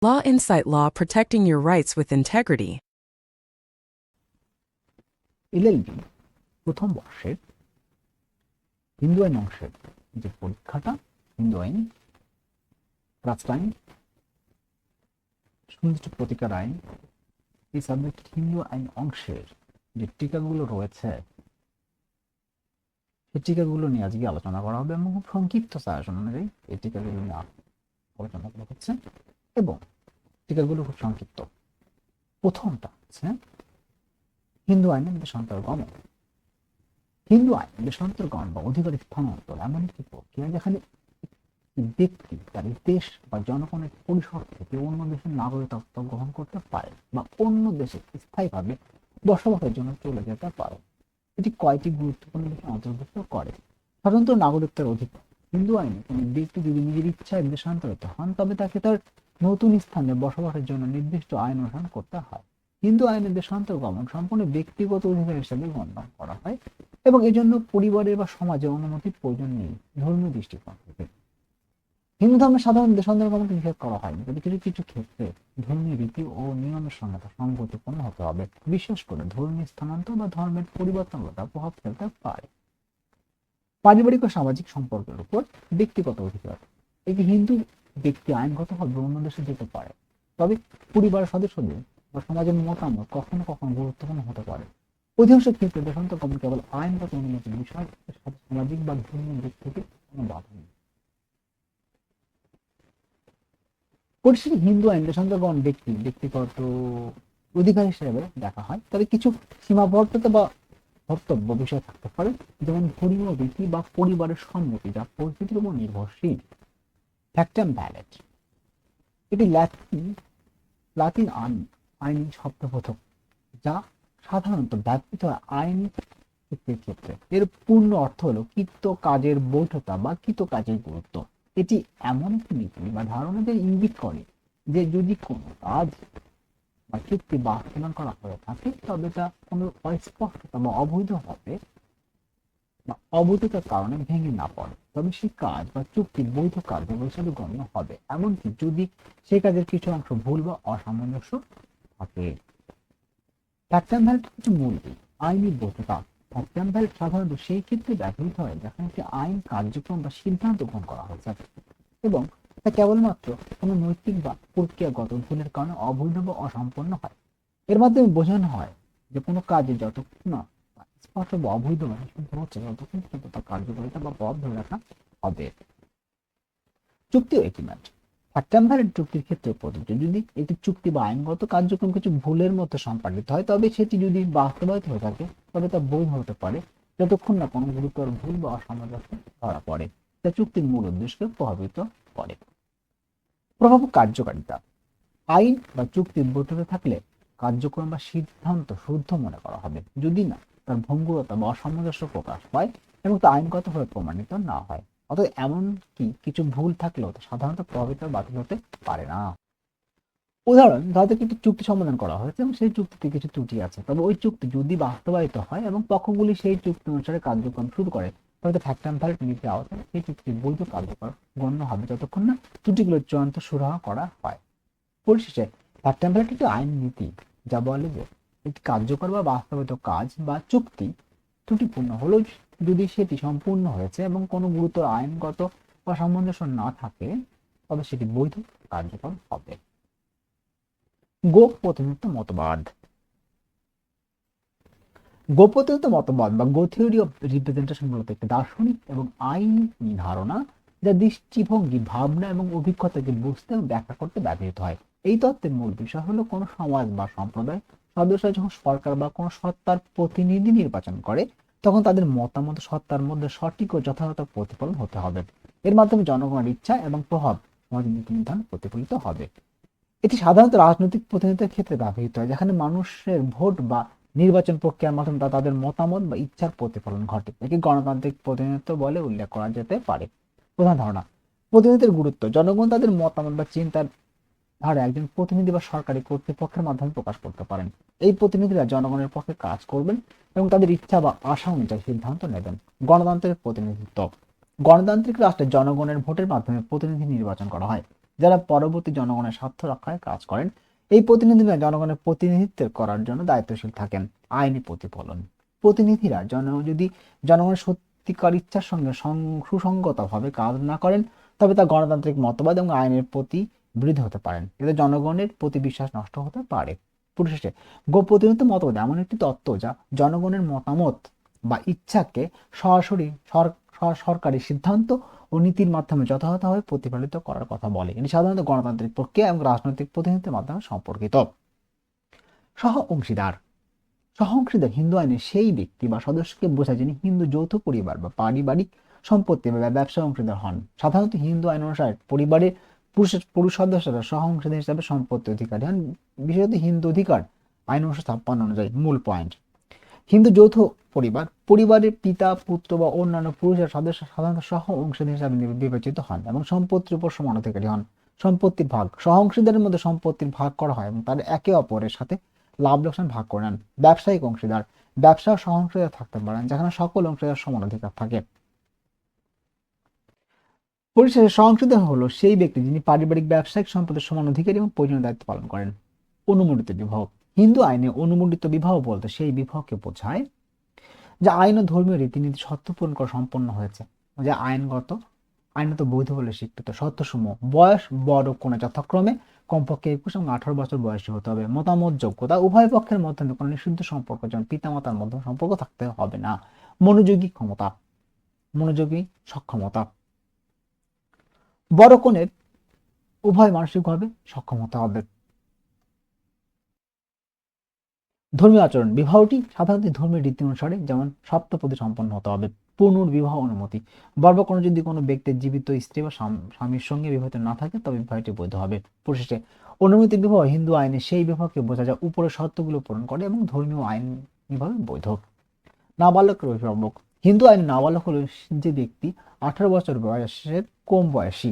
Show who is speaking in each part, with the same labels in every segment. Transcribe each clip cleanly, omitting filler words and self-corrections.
Speaker 1: Law Insight Law, protecting your rights with integrity.
Speaker 2: LLB প্রথম বর্ষের হিন্দু আইন অংশের যে পরীক্ষাটা, হিন্দু আইন, রাষ্ট্র আইন, সুনির্দিষ্ট প্রতিকার আইন, এই সাবজেক্ট হিন্দু আইন অংশের যে টিকাগুলো রয়েছে সেই টিকাগুলো নিয়ে আজকে আলোচনা করা হবে এবং খুব সংক্ষিপ্ত সাজেশন অনুযায়ী এই টিকাগুলো নিয়ে আলোচনা করা হচ্ছে এবং টিকাগুলো খুব সংক্ষিপ্ত। প্রথমটা হচ্ছে হিন্দু আইনের দেশান্তরগমন। হিন্দু আইন দেশান্তরগমন বা অধিকারী স্থানান্তর এমন একটি প্রক্রিয়া যেখানে ব্যক্তি তার দেশ বা জনগণের পরিসর থেকে অন্য দেশের নাগরিকত্ব গ্রহণ করতে পারে বা অন্য দেশে স্থায়ীভাবে বসবাসের জন্য চলে যেতে পারে। এটি কয়টি গুরুত্বপূর্ণ বিষয় অন্তর্ভুক্ত করে? সাধারণত নাগরিকত্বের অধিকার। হিন্দু আইনে কোনো ব্যক্তি যদি নিজের ইচ্ছায় দেশান্তরিত হন তবে তাকে তার নতুন স্থানে বসবাসের জন্য নির্দিষ্ট আইন অনুসরণ করতে হয়। হিন্দু আইনে দেশান্তরগমন সম্পূর্ণ ব্যক্তিগত অধিকার হিসেবে গণ্য করা হয় এবং এজন্য পরিবারের বা সমাজের অনুমতির প্রয়োজন নেই ধর্মীয় দৃষ্টিকোণ থেকে। হিন্দু ধর্মে সাধারণ দেশান্তরগমনকে নিষেধ করা হয়নি, তবে কিছু কিছু ক্ষেত্রে ধর্মীয় রীতি ও নিয়মের সঙ্গে তা সঙ্গতিপূর্ণ হতে হবে। বিশেষ করে ধর্মীয় স্থানান্তর বা ধর্মের পরিবর্তনতা প্রভাব ফেলতে পারে। পারিবারিক ও সামাজিক সম্পর্কের উপর ব্যক্তিগত অধিকার। একটি হিন্দু ব্যক্তি আইনগতভাবে অন্য দেশে যেতে পারে, তবে পরিবারের সদস্যদের বা সমাজের মতামত কখনো কখনো গুরুত্বপূর্ণ হতে পারে। অধিকাংশ ক্ষেত্রে দেশান্তরগমন কেবল আইনগত অনুমতির বিষয়, সাথে সামাজিক বা ধর্মীয় দিক থেকে কোনো বাধা নেই। পরিশেষে হিন্দু আইন দেশান্তরগমন ব্যক্তিগত অধিকার হিসেবে দেখা হয়, তবে কিছু সীমাবদ্ধতা বা ধর্তব্য বিষয় থাকতে পারে, যেমন ধর্মীয় রীতি বা পরিবারের সম্মতি যা পরিস্থিতির উপর নির্ভরশীল। ফ্যাক্টাম ব্যালেট এটি লাতিন আইনি শব্দবোধক যা সাধারণত ব্যবহৃত হয় আইন চুক্তির ক্ষেত্রে। এর পূর্ণ অর্থ হলো কৃত কাজের বৈধতা বা কৃত কাজের গুরুত্ব। এটি এমন একটি নীতি বা ধারণা যে ইঙ্গিত করে যে যদি কোনো কাজ বা চুক্তি বাস্তবায়ন করা হয়ে থাকে তবে তা কোনো অস্পষ্টতা বা অবৈধতার কারণে ভেঙে না পড়ে, তবে সেই কাজ বা চুক্তি বৈধ কার্য হিসাবে গণ্য হবে, এমনকি যদি সেই কাজের কিছু অংশ ভুল বা অসামঞ্জস্য থাকে। ফ্যাক্টাম ভ্যালিড কিছু মূল দিক। আইনি বৈধতা। ফ্যাক্টাম ভ্যালিড সাধারণত সেই ক্ষেত্রে ব্যবহৃত হয় যেখানে একটি আইন কার্যক্রম বা সিদ্ধান্ত গ্রহণ করা হয়েছে এবং তা কেবলমাত্র কোনো নৈতিক বা প্রক্রিয়াগত ভুলের কারণে অবৈধ বা অসম্পূর্ণ হয়। এর মাধ্যমে বোঝানো হয় যে কোনো কাজে যতক্ষণ না স্পষ্ট বা অবৈধ বা নিষিদ্ধ হচ্ছে ততক্ষণ পর্যন্ত তার কার্যকারিতা বা প্রভাব ধরে রাখা হবে। চুক্তি ও এগ্রিমেন্ট। ফ্যাক্টাম ভ্যালিড চুক্তির ক্ষেত্রে প্রযোজ্য। যদি একটি চুক্তি বা আইনগত কার্যক্রম কিছু ভুলের মধ্যে সম্পাদিত হয় তবে সেটি যদি বাস্তবায়িত হয়ে থাকে তবে তা বৈধ হতে পারে যতক্ষণ না কোনো গুরুতর ভুল বা অসামঞ্জস্য ধরা পড়ে তা চুক্তির মূল উদ্দেশ্যকে প্রভাবিত করে। প্রভাব ও কার্যকারিতা। আইন বা চুক্তি বৈধতা থাকলে কার্যক্রম বা সিদ্ধান্ত শুদ্ধ মনে করা হবে যদি না তার ভঙ্গুরতা বা অসামঞ্জস্য প্রকাশ পায় এবং তা আইনগতভাবে প্রমাণিত না হয়। অতএব এমনকি কিছু ভুল থাকলেও তা সাধারণত প্রভাবিত বাতিল হতে পারে না। উদাহরণ, ধরো একটি চুক্তি সমাধান করা হয়েছে এবং সেই চুক্তিতে কিছু ত্রুটি আছে, তবে ওই চুক্তি যদি বাস্তবায়িত হয় এবং পক্ষগুলি সেই চুক্তি অনুসারে কার্যক্রম শুরু করে তবে ফ্যাক্টাম ভ্যালিড নীতির আওতায় সেই চুক্তি বৈধ কার্যকর গণ্য হবে যতক্ষণ না ত্রুটিগুলোর চূড়ান্ত সুরাহা করা হয়। পরিশেষে ফ্যাক্টাম ভ্যালিড একটি আইন নীতি যা বলে যে একটি কার্যকর বা বাস্তবায়িত কাজ বা চুক্তি ত্রুটিপূর্ণ হলেও যদি সেটি সম্পূর্ণ হয়েছে এবং কোনো গুরুতর আইনগত বা সামঞ্জস্য না থাকে তবে সেটি বৈধ কার্যকর হবে। গোপনীয়তা মতবাদ। গোপনীয়তা মতবাদ বা গো থিওরি অফ রিপ্রেজেন্টেশন মূলত একটি দার্শনিক এবং আইনি ধারণা যা দৃষ্টিভঙ্গি, ভাবনা এবং অভিজ্ঞতাকে বুঝতে এবং ব্যাখ্যা করতে ব্যবহৃত হয়। এই তত্ত্বের মূল বিষয় হলো কোনো সমাজ বা সম্প্রদায় সদস্য যখন সরকার বা কোনো সত্তার প্রতিনিধি নির্বাচন করে তখন তাদের মতামত সত্তার মধ্যে সঠিক ও যথাযথ প্রতিফলন হতে হবে। এর মাধ্যমে জনগণের ইচ্ছা এবং প্রভাব সমাজের নীতি নির্ধারণ প্রতিফলিত হবে। এটি সাধারণত রাজনৈতিক প্রতিনিধিত্বের ক্ষেত্রে ব্যবহৃত হয় যেখানে মানুষের ভোট বা নির্বাচন প্রক্রিয়ার মাধ্যমে তাদের মতামত বা ইচ্ছার প্রতিফলন ঘটে। একে গণতান্ত্রিক প্রতিনিধিত্ব বলে উল্লেখ করা যেতে পারে। প্রধান ধারণা। প্রতিনিধিত্বের গুরুত্ব। জনগণ তাদের মতামত বা চিন্তার ধারা একজন প্রতিনিধি বা সরকারি কর্তৃপক্ষের মাধ্যমে প্রকাশ করতে পারেন। এই প্রতিনিধিরা জনগণের পক্ষে কাজ করবেন এবং তাদের ইচ্ছা বা আশা অনুযায়ী সিদ্ধান্ত নেবেন। গণতান্ত্রিক প্রতিনিধিত্ব। গণতান্ত্রিক রাষ্ট্রে জনগণের ভোটের মাধ্যমে প্রতিনিধি নির্বাচন করা হয়। যারা পরবর্তী জনগণের স্বার্থ রক্ষায় কাজ করেন। এই প্রতিনিধিরা জনগণের প্রতিনিধিত্ব করার জন্য দায়িত্বশীল থাকেন। আইনি প্রতিফলন, প্রতিনিধিরা যদি জনগণের সত্যিকার ইচ্ছার সঙ্গে সুসংগতভাবে কাজ না করেন, তবে তা গণতান্ত্রিক মতবাদ এবং আইনের প্রতি বিরোধী হতে পারেন। এতে জনগণের প্রতি বিশ্বাস নষ্ট হতে পারে। পরিশেষে প্রতিনিধিত্ব মতবাদ এমন একটি তত্ত্ব যা জনগণের মতামত বা ইচ্ছাকে সরাসরি সরকারি সিদ্ধান্ত ও নীতির মাধ্যমে যথাযথভাবে প্রতিফলিত করার কথা বলে। এটি সাধারণত গণতান্ত্রিক প্রক্রিয়া এবং রাজনৈতিক প্রতিনিধিত্বের মাধ্যমে সম্পর্কিত। সহ অংশীদার, সহ অংশীদার হিন্দু আইনে সেই ব্যক্তি বা সদস্যকে বোঝায় যিনি হিন্দু যৌথ পরিবার বা পারিবারিক সম্পত্তি বা ব্যবসায় অংশীদার হন। সাধারণত হিন্দু আইন অনুসারে পরিবারের পুরুষ সদস্যরা সহ অংশীদার হিসাবে সম্পত্তি অধিকারী হন। বিশেষত হিন্দু অধিকার আইন 1956 অনুযায়ী। মূল পয়েন্ট: হিন্দু যৌথ পরিবারের পিতা, পুত্র বা অন্যান্য পুরুষের সদস্য সাধারণত সহ অংশীদার হিসাবে বিবেচিত হন এবং সম্পত্তির উপর সমান অধিকারী হন। সম্পত্তির ভাগ: সহ অংশীদারের মধ্যে সম্পত্তির ভাগ করা হয় এবং তারা একে অপরের সাথে লাভ লোকসান ভাগ করে নেন। ব্যবসায়িক অংশীদার: ব্যবসা সহ অংশীদার থাকতে পারেন, যেখানে সকল অংশীদার সমান অধিকার থাকে। পরিশেষে সহ অংশীদার হলো সেই ব্যক্তি যিনি পারিবারিক ব্যবসায়িক সম্পদের সমান অধিকারী এবং প্রয়োজনীয় দায়িত্ব পালন করেন। অনুমোদিত বিবাহ: হিন্দু আইনে অনুমোদিত বিবাহ বলতে সেই বিবাহকে বোঝায় যা আইন ও ধর্মীয় রীতিনীতি শর্ত পূরণ করা সম্পন্ন হয়েছে, যা আইনত বৈধ বলে স্বীকৃত। শর্তসমূহ: বয়স, বড় কনে যথাক্রমে কমপক্ষে 21 এবং 18 বছর বয়সী হতে হবে। মতামত যোগ্যতা: উভয় পক্ষের মধ্যে কোনো নিষিদ্ধ সম্পর্ক, যেমন পিতামাতার মধ্যে সম্পর্ক থাকতে হবে না। মনোযোগী সক্ষমতা: বড় কনের উভয় মানসিকভাবে সক্ষম হতে হবে। ধর্মীয় আচরণ: বিবাহটি সাধারণত ধর্মীয় রীতি অনুসারে, যেমন সপ্তপদী সম্পন্ন হতে হবে। পুনর্বিবাহ অনুমতি: বর্বকনে যদি কোনো ব্যক্তির জীবিত স্ত্রী বা স্বামীর সঙ্গে বিবাহিত না থাকে, তবে বিবাহটি বৈধ হবে। পরিশেষে অনুমোদিত বিবাহ হিন্দু আইনে সেই বিবাহকে বোঝা যায় উপরের শর্তগুলো পূরণ করে এবং ধর্মীয় আইনিভাবে বৈধ। নাবালকের অভিভাবক: হিন্দু আইনে নাবালক হল যে ব্যক্তি 18 বছর বয়সের কম বয়সী,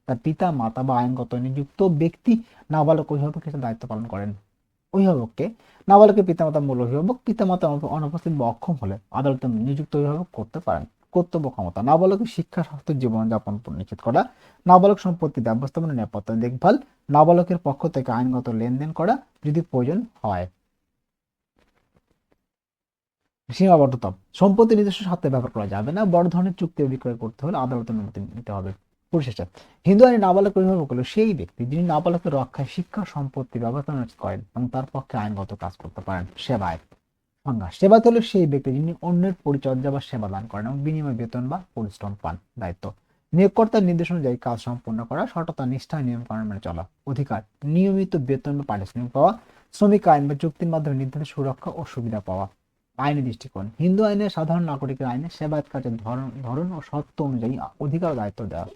Speaker 2: তার পিতা, মাতা বা আইনগত নিযুক্ত ব্যক্তি নাবালক অভিভাবক হিসেবে দায়িত্ব পালন করেন। অভিভাবককে নাবালকের পিতামাতা মূল অভিভাবক। পিতামাতা অনুপস্থিত বা অক্ষম হলে আদালতে নিযুক্ত অভিভাবক করতে পারেন। কর্তব্য ক্ষমতা: নাবালকের শিক্ষা, স্বাস্থ্য, জীবনযাপন নিশ্চিত করা, নাবালক সম্পত্তি ব্যবস্থাপনা, নিরাপত্তা দেখভাল, নাবালকের পক্ষ থেকে আইনগত লেনদেন করা যদি প্রয়োজন হয়। সীমাবদ্ধতা: সম্পত্তি নিজস্ব স্বার্থে ব্যবহার করা যাবে না। বড় ধরনের চুক্তি বিক্রয় করতে হলে আদালতের অনুমতি নিতে হবে। পরিশেষে হিন্দু আইনে নাবালক অভিভাবক হলো সেই ব্যক্তি যিনি নাবালকের রক্ষায় শিক্ষা, সম্পত্তি ব্যবস্থাপনা করেন এবং তার পক্ষে আইনগত কাজ করতে পারেন। সেবায় সংজ্ঞা: সেবায়ত হলো সেই ব্যক্তি যিনি অন্যের পরিচর্যা বা সেবা দান করেন এবং বিনিময় বেতন বা পরিশ্রম পান। দায়িত্ব: নিয়োগকর্তার নির্দেশ অনুযায়ী কাজ সম্পন্ন করা, সততা, নিষ্ঠা, নিয়ম কানুন মেনে চলা। অধিকার: নিয়মিত বেতন বা পারিশ্রমিক পাওয়া, শ্রমিক আইন বা চুক্তির মাধ্যমে নির্ধারিত সুরক্ষা ও সুবিধা পাওয়া। আইনি দৃষ্টিকোণ: হিন্দু আইনে সাধারণ নাগরিকের আইনে সেবায়ত কাজের ধরন ও শর্ত অনুযায়ী অধিকার ও দায়িত্ব দেওয়া।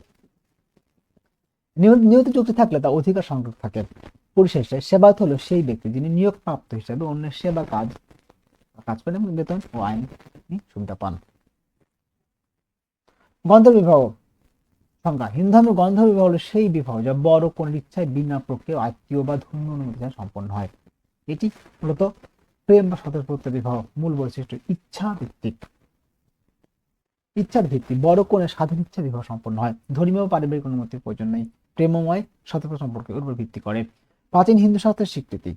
Speaker 2: নিয়মিত চুক্তি থাকলে তা অধিকার সংযোগ থাকে। পরিশেষে সেবায়ত হলো সেই ব্যক্তি যিনি নিয়োগপ্রাপ্ত হিসেবে অন্যের সেবা কাজ করেন এবং বেতন ও আইনি সুবিধা পান। গন্ধর্ব বিবাহ সংজ্ঞা: হিন্দু ধর্মের গন্ধর্ব বিবাহ হলো সেই বিবাহ যা বড় কনের ইচ্ছায় বিনা প্রক্রিয়া আত্মীয় বা ধর্মীয় অনুমতি সম্পন্ন হয়। এটি মূলত প্রেম বা স্বতঃস্ফূর্ত বিবাহ। মূল বৈশিষ্ট্য: ইচ্ছার ভিত্তি। বড় কনের স্বাধীন ইচ্ছা বিবাহ সম্পন্ন হয়। ধর্মীয় পারিবারিক অনুমতির প্রয়োজন নেই। প্রেমময় স্বতঃস্ফূর্ত সম্পর্কের উপর ভিত্তি করে। প্রাচীন হিন্দু শাস্ত্রের স্বীকৃতি,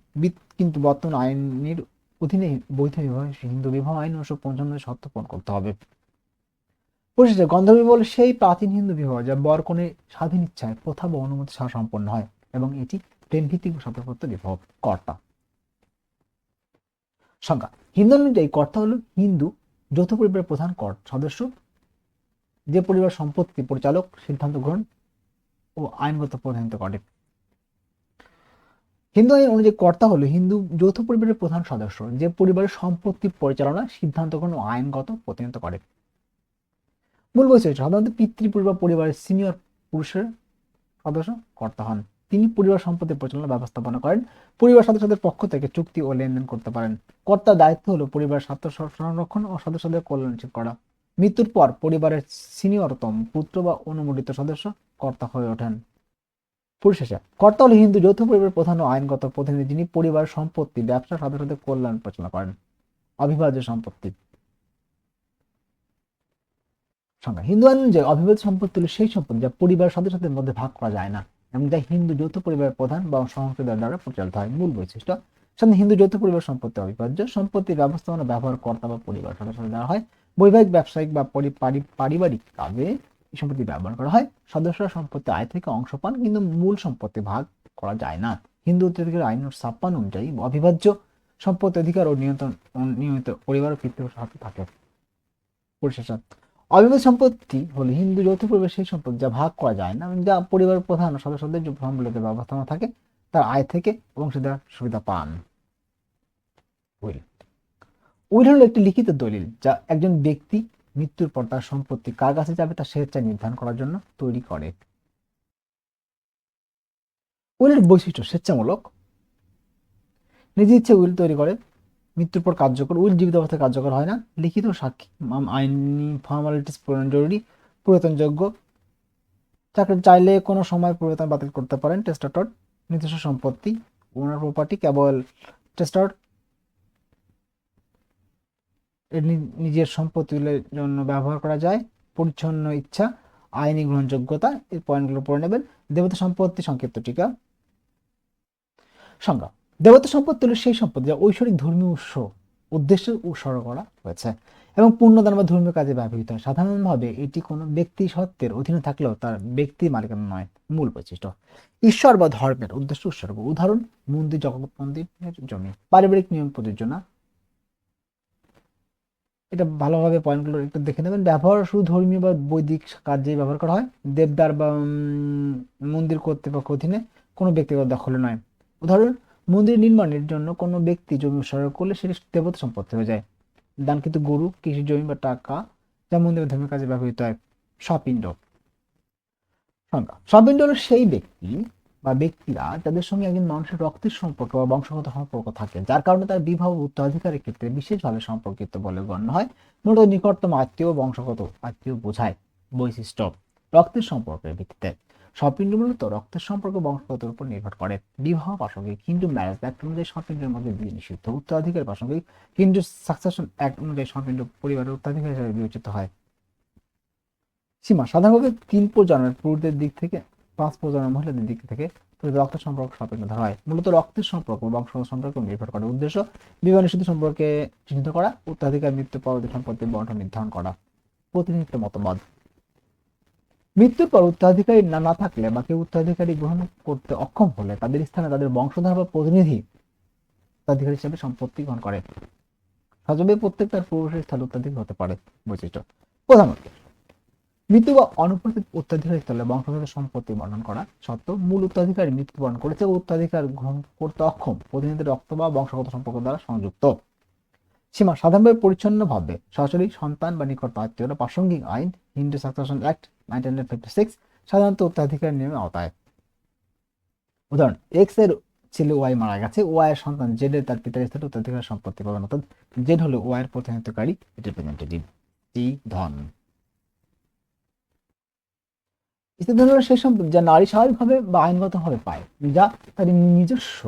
Speaker 2: কিন্তু বর্তমান আইনের অধীনে বৈধ বিবাহ হিন্দু বিবাহ আইন 1955 শর্ত পূরণ করতে হবে। পরিশেষে গন্ধর্ব বিবাহ হলো সেই প্রাচীন হিন্দু বিবাহ যা বর কনের স্বাধীন ইচ্ছায় প্রথা বা অনুমতি ছাড়া সম্পন্ন হয় এবং এটি প্রেম ভিত্তিক স্বতঃস্ফূর্ত বিবাহ। কর্তা সংজ্ঞা: হিন্দু অনুযায়ী কর্তা হলো হিন্দু যৌথ পরিবারের প্রধান সদস্য, যে পরিবার সম্পত্তি পরিচালক, সিদ্ধান্ত গ্রহণ ও আইনগত প্রতিনিধিত্ব করে। হিন্দু আইন অনুযায়ী কর্তা হলো হিন্দু যৌথ পরিবারের প্রধান সদস্য, যে পরিবারের সম্পত্তি পরিচালনা, সিদ্ধান্ত গ্রহণ ও আইনগত প্রতিনিধিত্ব করে। মূল বৈশিষ্ট্য: সাধারণত পিতৃপরিবার পরিবারের সিনিয়র পুরুষের সদস্য কর্তা হন। তিনি পরিবার সম্পত্তি পরিচালনা ব্যবস্থাপনা করেন। পরিবার সদস্যদের পক্ষ থেকে চুক্তি ও লেনদেন করতে পারেন। কর্তার দায়িত্ব হলো পরিবারের স্বার্থ সংরক্ষণ ও সদস্যদের কল্যাণ নিশ্চিত করা। মৃত্যুর পর পরিবারের সিনিয়রতম পুত্র বা অনুমোদিত সদস্য কর্তা হয়ে ওঠেন। পরিশেষে কর্তা হলো হিন্দু যৌথ পরিবারের প্রধান ও আইনগত প্রতিনিধি, যিনি পরিবারের সম্পত্তি, ব্যবসা, সদস্যদের কল্যাণ পরিচালনা করেন। অবিভাজ্য সম্পত্তি সংজ্ঞা: হিন্দু আইন অনুযায়ী অবিভাজ্য সম্পত্তি হলো সেই সম্পত্তি যা পরিবারের সদস্যদের মধ্যে ভাগ করা যায় না এবং যা হিন্দু যৌথ পরিবারের প্রধান বা সংসদের দ্বারা পরিচালিত হয়। মূল বৈশিষ্ট্য: সাধারণত হিন্দু যৌথ পরিবার সম্পত্তি অবিভাজ্য, সম্পত্তির ব্যবস্থাপনা ব্যবহার কর্তা বা পরিবার সদস্যদের দ্বারা হয়, বৈবাহিক, ব্যবসায়িক বা পারিবারিক কাজে এই সম্পত্তি ব্যবহার করা হয়, সদস্যরা সম্পত্তি আয় থেকে অংশ পান কিন্তু মূল সম্পত্তি ভাগ করা যায় না। হিন্দু উত্তরাধিকার আইন 56 অনুযায়ী অবিভাজ্য সম্পত্তি অধিকার ও নিয়মিত পরিবার ও পিতৃ হাতে থাকে। পরিশেষে অবিভাজ্য সম্পত্তি হলো হিন্দু যৌথ পরিবার সেই সম্পত্তি যা ভাগ করা যায় না এবং যা পরিবারের প্রধান সদস্যদের যে সম্মিলিত ব্যবস্থাপনা থাকে তার আয় থেকে অংশীদার সুবিধা পান। উইল উইল হলো একটি লিখিত দলিল যা একজন ব্যক্তি মৃত্যুর পর তার সম্পত্তি কার কাছে যাবে তা স্বেচ্ছায় নির্ধারণ করার জন্য তৈরি করে। উইলের বৈশিষ্ট্য: স্বেচ্ছামূলক, নিজে ইচ্ছে উইল তৈরি করে, মৃত্যুর পর কার্যকর, উইল জীবিত অবস্থায় কার্যকর হয় না, লিখিত সাক্ষী, আইনি ফর্মালিটিস পূরণ জরুরি, পরিবর্তনযোগ্য, চাকরি চাইলে কোনো সময় পরিবর্তন বাতিল করতে পারেন, টেস্টাটর, নিজস্ব সম্পত্তি, ওনার প্রপার্টি কেবল টেস্টার নিজের সম্পত্তির জন্য ব্যবহার করা যায়, পরিচ্ছন্ন ইচ্ছা, আইনি গ্রহণযোগ্যতা, এই পয়েন্টগুলো পড়ে নেবেন। দেবতা সম্পত্তি সংক্ষিপ্ত টিকা। সংজ্ঞা: দেবতা সম্পত্তি হলো সেই সম্পত্তি যা ঐশ্বরিক ধর্মীয় উদ্দেশ্যে উৎসর্গ করা হয়েছে এবং পুণ্যদান বা ধর্মীয় কাজে ব্যবহৃত হয়। সাধারণভাবে এটি কোনো ব্যক্তি সত্ত্বের অধীনে থাকলেও তার ব্যক্তি মালিকানা নয়। মূল বৈশিষ্ট্য: ঈশ্বর বা ধর্মের উদ্দেশ্যে উৎসর্গ, উদাহরণ মন্দির, জগন্নাথ মন্দিরের জমি। পারিবারিক নিয়ম প্রযোজ্য না, এটা ভালোভাবে পয়েন্টগুলো একটু দেখে নেবেন। ব্যবহার শুধু ধর্মীয় বা বৈদিক কাজে ব্যবহার করা হয়। দেবদার বা মন্দির কর্তৃপক্ষ অধীনে কোনো ব্যক্তিগত দখলে নয়। উদাহরণ মন্দির নির্মাণের জন্য কোনো ব্যক্তি জমি উৎসর্গ করলে সেটি দেবতা সম্পত্তি হয়ে যায়। দানকৃত গরু, কৃষি জমি বা টাকা যা মন্দির বা ধর্মীয় কাজে ব্যবহৃত হয়। স্বপিণ্ড। সংজ্ঞা: স্বপিণ্ড হলো সেই ব্যক্তি বা ব্যক্তিরা যাদের সঙ্গে একজন মানুষের রক্তের সম্পর্ক বা বংশগত সম্পর্ক থাকে, যার কারণে তার বিবাহ ও উত্তরাধিকারের ক্ষেত্রে বিশেষভাবে সম্পর্কিত বলে গণ্য হয়। মূলত নিকটতম আত্মীয় বংশগত আত্মীয় বোঝায়। বৈশিষ্ট্য: রক্তের সম্পর্কের ভিত্তিতে স্বপিণ্ড মূলত রক্তের সম্পর্ক বংশগতের উপর নির্ভর করে। বিবাহ প্রাসঙ্গিক হিন্দু ম্যারেজ অ্যাক্ট অনুযায়ী স্বপিণ্ডের মধ্যে বিয়ে নিষিদ্ধ। উত্তরাধিকার প্রাসঙ্গিক হিন্দু সাকসেশন অ্যাক্ট অনুযায়ী স্বপিণ্ড পরিবারের উত্তরাধিকার হিসেবে বিবেচিত হয়। সীমা: সাধারণভাবে 3 প্রজন্মের পুরুষদের দিক থেকে 5 প্রজন্মের মহিলাদের দিক থেকে রক্তের সম্পর্ক স্বপিণ্ড ধরা হয়। মূলত রক্তের সম্পর্ক বংশগত সম্পর্ক নির্ভর করে। উদ্দেশ্য: বিবাহ নিষিদ্ধ সম্পর্কে চিহ্নিত করা, উত্তরাধিকার, মৃত্যু পরবর্তী সম্পত্তির বন্টন নির্ধারণ করা। প্রতিনিধিত্ব মতবাদ: মৃত্যুর পর উত্তরাধিকারী না থাকলে বা কেউ উত্তরাধিকারী গ্রহণ করতে অক্ষম হলে তাদের স্থানে তাদের বংশধর বা প্রতিনিধি উত্তরাধিকারী হিসেবে সম্পত্তি গ্রহণ করে। সজবে প্রত্যেক তার পূর্বপুরুষের স্থলে উত্তরাধিকারী হতে পারে। বৈশিষ্ট্য: প্রধানত মৃত্যু বা অনুপস্থিত উত্তরাধিকারী স্থলে বংশধরের সম্পত্তি বর্ণন করা সত্ত্বেও মূল উত্তরাধিকারী মৃত্যুবরণ করেছে ও উত্তরাধিকার গ্রহণ করতে অক্ষম, প্রতিনিধিদের রক্ত বা বংশগত সম্পর্ক দ্বারা সংযুক্ত। সীমা: সাধারণভাবে পরিচ্ছন্নভাবে সরাসরি সন্তান বা নিকট আত্মীয়রা। প্রাসঙ্গিক আইন হিন্দু সাকসেশন অ্যাক্ট 1956 সাধারণত উত্তরাধিকার নিয়মের আওতায়। উদাহরণ: এক্স এর ছেলে ওয়াই মারা গেছে, ওয়াই এর সন্তান জেড এর তার পিতার স্থলে উত্তরাধিকার সম্পত্তি পাবেন, অর্থাৎ জেড হলো ওয়াই এর প্রতিনিধিত্বকারী রিপ্রেজেন্টেটিভ। ধন স্ত্রীধন হলো সেই সম্পত্তি যা নারী স্বাভাবিকভাবে বা আইনগতভাবে পায়, যা তার নিজস্ব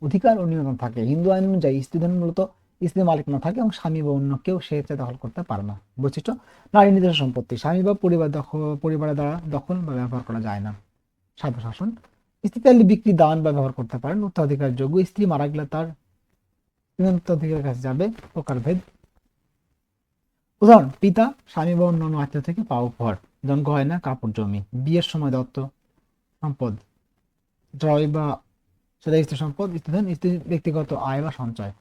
Speaker 2: অধিকার ও নিয়ন্ত্রণ থাকে। হিন্দু আইন অনুযায়ী স্ত্রীধন মূলত স্ত্রীর মালিক না থাকে এবং স্বামী বা অন্য কেউ স্বেচ্ছায় দখল করতে পারে না। বৈশিষ্ট্য: নারীর নিজস্ব সম্পত্তি, স্বামী বা পরিবারের দ্বারা দখল বা ব্যবহার করা যায় না। স্বায়ত্তশাসন: স্ত্রী চাইলে বিক্রি, দান বা ব্যবহার করতে পারেন। উত্তরাধিকার যোগ্য, স্ত্রী মারা গেলে তার উত্তরাধিকারের কাছে যাবে। প্রকারভেদ: উদাহরণ: পিতা স্বামী বা অন্যান্য আত্মীয় থেকে পাওয়া উপহার, যেমন গয়না, কাপড়, জমি। বিয়ের সময় দত্ত সম্পদ, জয় বা সেটা স্ত্রী সম্পদ। স্ত্রীধন স্ত্রীর ব্যক্তিগত আয় বা সঞ্চয়।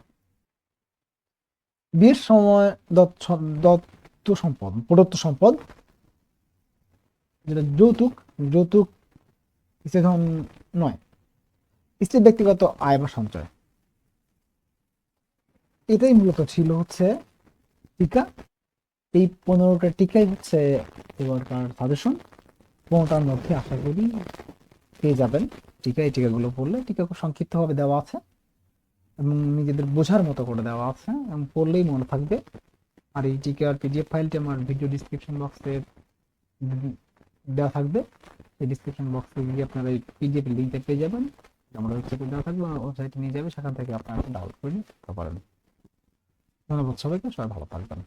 Speaker 2: বিয়ের সময় দত্ত সম্পদ, প্রদত্ত সম্পদ, যেটা যৌতুক, যৌতুক স্ত্রীধন নয়। স্ত্রীর ব্যক্তিগত আয় বা সঞ্চয়। এটাই মূলত ছিল হচ্ছে টিকা। এই 15টা টিকাই হচ্ছে এবারকার সাজেশন। 15টার মধ্যে আশা করি পেয়ে যাবেন টিকা। এই টিকাগুলো পড়লে টিকা খুব সংক্ষিপ্তভাবে দেওয়া আছে এবং নিজেদের বোঝার মতো করে দেওয়া আছে এবং পড়লেই মনে থাকবে। আর এই টিকার পিডিএফ ফাইলটি আমার ভিডিও ডিসক্রিপশন বক্সে দেওয়া থাকবে। এই ডিসক্রিপশন বক্সে গিয়ে আপনারা এই পিডিএফ লিঙ্কটা পেয়ে যাবেন। আমরা ওয়েবসাইটে দেওয়া থাকবে, ওয়েবসাইটে নিয়ে যাবে, সেখান থেকে আপনারা ডাউনলোড করে নিতে পারেন। ধন্যবাদ সবাইকে, সবাই ভালো থাকবেন।